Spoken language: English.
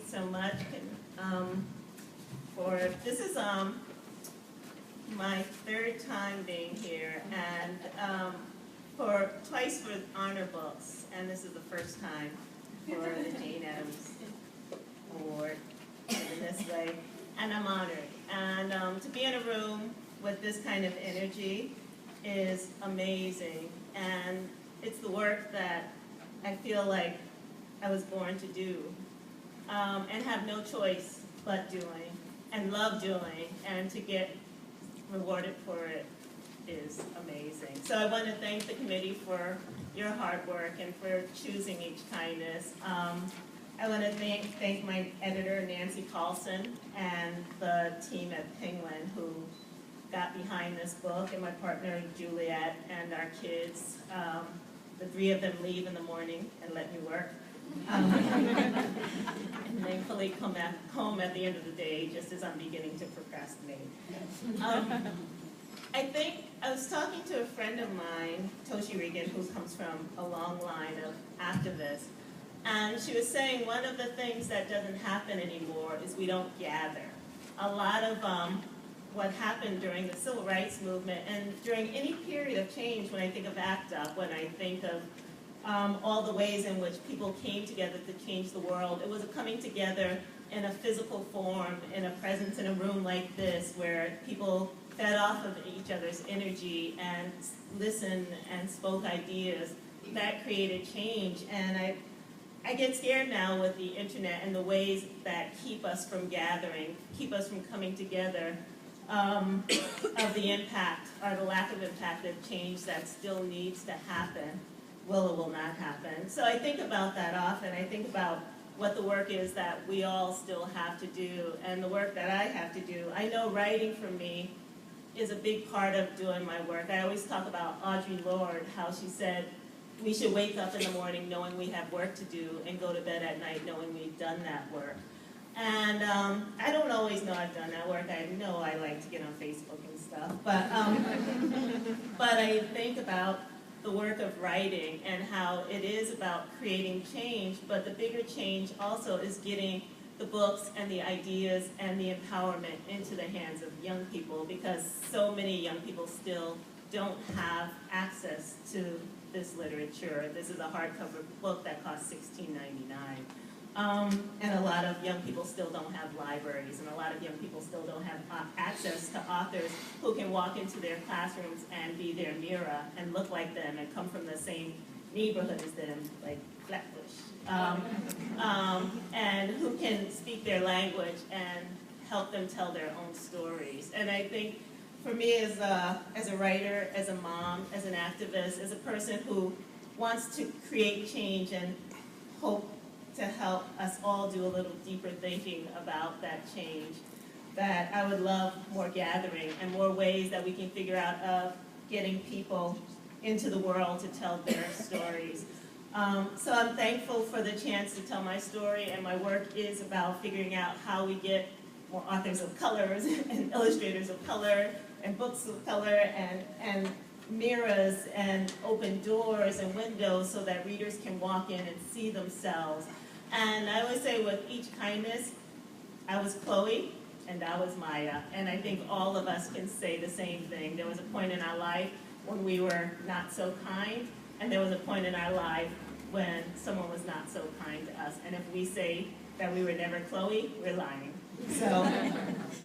so much. This is my third time being here, and twice for Honor Books, and this is the first time for the Jane Addams Award in this way, and I'm honored. And to be in a room with this kind of energy is amazing, and it's the work that I feel like I was born to do, and have no choice but doing, and love doing, and to get rewarded for it is amazing. So I want to thank the committee for your hard work and for choosing Each Kindness. I want to thank my editor, Nancy Paulsen, and the team at Penguin who got behind this book, and my partner, Juliet, and our kids. The three of them leave in the morning and let me work. And thankfully come home at the end of the day just as I'm beginning to procrastinate. I was talking to a friend of mine, Toshi Regan, who comes from a long line of activists, and she was saying one of the things that doesn't happen anymore is we don't gather. A lot of what happened during the Civil Rights Movement and during any period of change, when I think of ACT UP, when I think of all the ways in which people came together to change the world, it was a coming together in a physical form, in a presence in a room like this, where people fed off of each other's energy and listened and spoke ideas. That created change, and I get scared now with the internet and the ways that keep us from gathering, keep us from coming together, of the impact or the lack of impact of change that still needs to happen, will or will not happen. So I think about that often. I think about what the work is that we all still have to do, and the work that I have to do. I know writing for me is a big part of doing my work. I always talk about Audre Lorde, how she said we should wake up in the morning knowing we have work to do and go to bed at night knowing we've done that work. And I don't always know I've done that work. I know I like to get on Facebook and stuff, but I think about the work of writing and how it is about creating change, but the bigger change also is getting the books and the ideas and the empowerment into the hands of young people, because so many young people still don't have access to this literature. This is a hardcover book that costs $16.99. And a lot of young people still don't have libraries, and a lot of young people still don't have access to authors who can walk into their classrooms and be their mirror and look like them and come from the same neighborhood as them, like Flatbush, and who can speak their language and help them tell their own stories. And I think for me as a writer, as a mom, as an activist, as a person who wants to create change and hope to help us all do a little deeper thinking about that change, that I would love more gathering and more ways that we can figure out of getting people into the world to tell their stories. So I'm thankful for the chance to tell my story, and my work is about figuring out how we get more authors of color and illustrators of color and books of color and mirrors and open doors and windows so that readers can walk in and see themselves. And I always say with Each Kindness, I was Chloe and I was Maya, and I think all of us can say the same thing. There was a point in our life when we were not so kind, and there was a point in our life when someone was not so kind to us. And if we say that we were never Chloe, we're lying. So